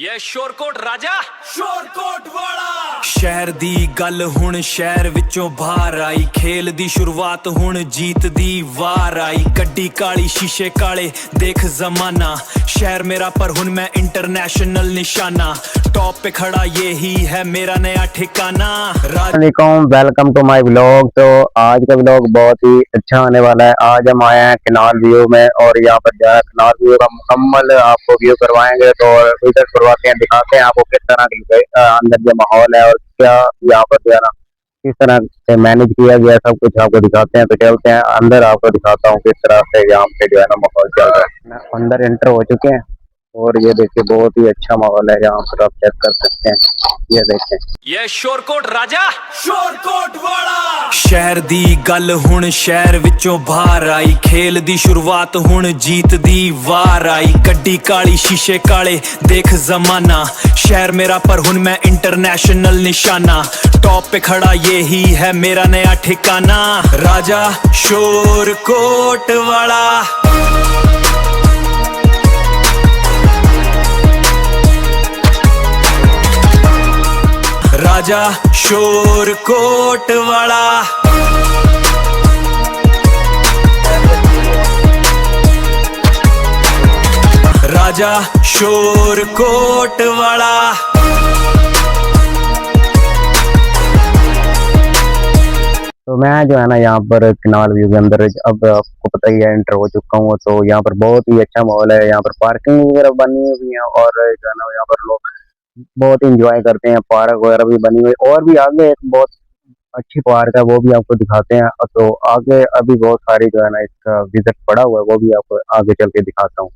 ये शोरकोट राजा शोरकोट वाला शहर दी गल हुण शहर विचों बाहर आई खेल दी शुरुआत हुण जीत दी वार आई गड्डी काली शीशे काले देख जमाना शहर मेरा पर हुण मैं इंटरनेशनल निशाना टॉप पे खड़ा ये ही है मेरा नया ठिकाना। Welcome to my vlog. तो आज का व्लॉग बहुत ही अच्छा होने वाला है। आज हम आए हैं कैनाल व्यू में और यहाँ पर जो है कैनाल व्यू का मुकम्मल आपको व्यू करवाएंगे। तो विजिट करवाते हैं, दिखाते हैं आपको किस तरह की अंदर जो माहौल है और क्या यहाँ पर जो है ना किस तरह से मैनेज किया गया सब कुछ आपको दिखाते हैं। तो चलते हैं अंदर, आपको दिखाता हूँ किस तरह से यहाँ पे जो है ना माहौल चल रहा है। अंदर एंटर हो चुके हैं और ये देखिए बहुत ही अच्छा माहौल है, यहाँ पर आप चेक कर सकते हैं। ये देखें, ये शोरकोट राजा शोरकोट वाला शहर दी गल हुण शहर विचों बाहर आई खेल दी शुरुआत हुण जीत दी वार आई गड्डी काली शीशे काले देख जमाना शहर मेरा पर हुण मैं इंटरनेशनल निशाना टॉप पे खड़ा ये ही है मेरा नया ठिकाना राजा शोरकोट वाला। राजा शोरकोट वाला राजा शोरकोट वाला। तो मैं जो है ना यहाँ पर कैनाल व्यू के अंदर अब आपको पता ही है एंटर हो चुका हूँ। तो यहाँ पर बहुत ही अच्छा माहौल है, यहाँ पर पार्किंग वगैरह बनी हुई है और जो है ना यहाँ पर लोग बहुत इंजॉय करते हैं। पार्क वगैरह भी बनी हुई और भी आगे एक बहुत अच्छी पार्क है, वो भी आपको दिखाते हैं। तो आगे अभी बहुत सारी जो है ना इसका विजिट पड़ा हुआ है, वो भी आपको आगे चल के दिखाता हूँ।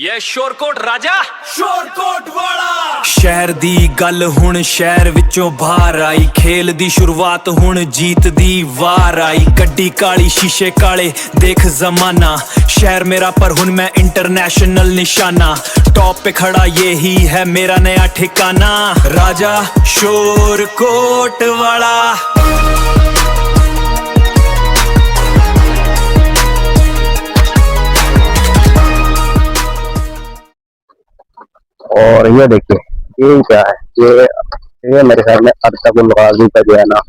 ये शोरकोट राजा शोरकोट वाला शहर दी गल हुण शहर विचों बाहर आई खेल दी शुरुआत हुण जीत दी वार आई गड्डी काली शीशे काले देख जमाना शहर मेरा पर हुण मैं इंटरनेशनल निशाना टॉप पे खड़ा ये ही है मेरा नया ठिकाना राजा शोरकोट वाला। और ये देखिए ये क्या है, ये मेरे ख्याल में अर्तगुल गाजी का जो है ना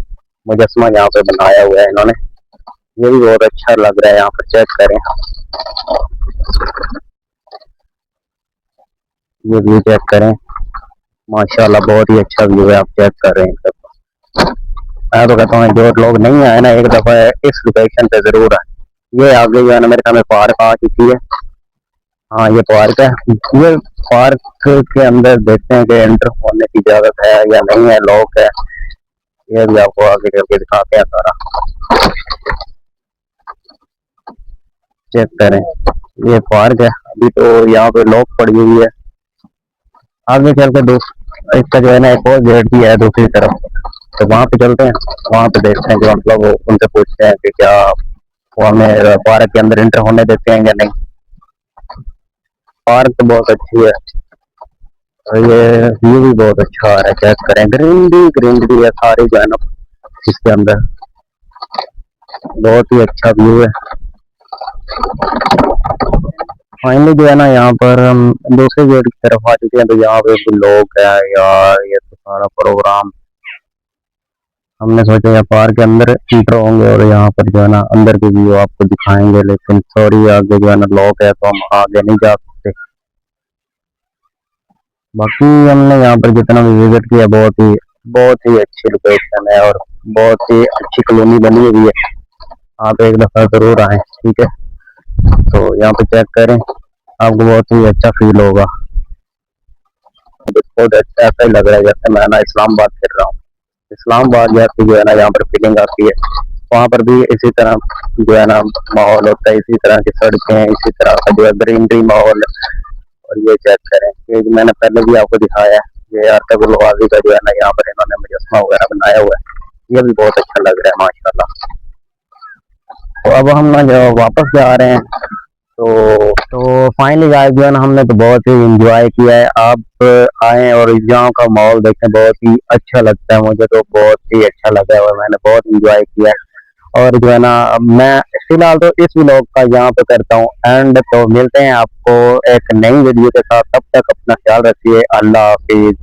मुजस्मा यहाँ पे बनाया हुआ है इन्होंने। ये भी बहुत अच्छा लग रहा है, यहाँ पर चेक करें, ये व्यू चेक करें, माशाल्लाह बहुत ही अच्छा व्यू है, आप चेक कर रहे हैं। मैं तो कहता हूँ जो लोग नहीं आए ना एक दफा इस लोकेशन पे जरूर आए। ये आगे जो है ना मेरे ख्याल में पार्क आ चुकी है। हाँ ये पार्क है, ये पार्क के अंदर देखते हैं कि एंटर होने की इजाजत है या नहीं है, लॉक है। ये भी आपको आगे करके दिखाते हैं सारा, चेक करें। ये पार्क है, अभी तो यहाँ पे लॉक पड़ी हुई है। आगे चल के इसका जो है ना एक और गेट भी है दूसरी तरफ, तो वहां पे चलते हैं, वहां पे देखते हैं कि मतलब उनसे पूछते हैं कि क्या वो हमें पार्क के अंदर एंटर होने देते हैं या नहीं। पार्क तो बहुत अच्छी है और ये व्यू भी बहुत अच्छा आ रहा है, चेक करें। ग्रीनरी है सारी जो है ना इसके अंदर, बहुत ही अच्छा व्यू है। फाइनली जो है ना यहाँ पर हम दूसरे गेट की तरफ आ चुके हैं। तो यहाँ पे लोग है यार, ये तो सारा प्रोग्राम हमने सोचा यहाँ पार्क के अंदर एंटर होंगे और यहाँ पर जो है ना अंदर के व्यू आपको दिखाएंगे, लेकिन सॉरी आगे जो है ना लॉक है तो हम आगे नहीं जा सकते। बाकी हमने यहाँ पर जितना भी विजिट किया बहुत ही अच्छी लोकेशन है और बहुत ही अच्छी कॉलोनी बनी हुई है। आप एक दफा जरूर आए, ठीक है। तो यहाँ पे चेक करें, आपको बहुत ही अच्छा फील होगा। बहुत अच्छा ऐसा ही लग रहा है जैसे मैं ना इस्लामाबाद फिर रहा हूँ। इस्लामाबाद जैसी जो है ना यहाँ पर फीलिंग आती है, वहाँ पर भी इसी तरह जो है ना माहौल होता है, इसी तरह की सड़कें, इसी तरह का जो है ग्रीनरी माहौल। और ये चेक करें, ये मैंने पहले भी आपको दिखाया है, ये अर्तगुल गाजी का जो है ना यहाँ पर इन्होंने मुजस्मा वगैरह बनाया हुआ है, ये भी बहुत अच्छा लग रहा है माशाल्लाह। तो अब हम ना जो वापस जा रहे हैं। तो फाइनली गाइस जो है ना हमने तो बहुत ही एंजॉय किया है। आप आए और यहाँ का माहौल देखें, बहुत ही अच्छा लगता है, मुझे तो बहुत ही अच्छा लगा है और मैंने बहुत एंजॉय किया है। और जो है ना मैं फिलहाल तो इस व्लॉग का यहाँ पे करता हूँ एंड। तो मिलते हैं आपको एक नई वीडियो के साथ, तब तक अपना ख्याल रखिए। अल्लाह हाफिज।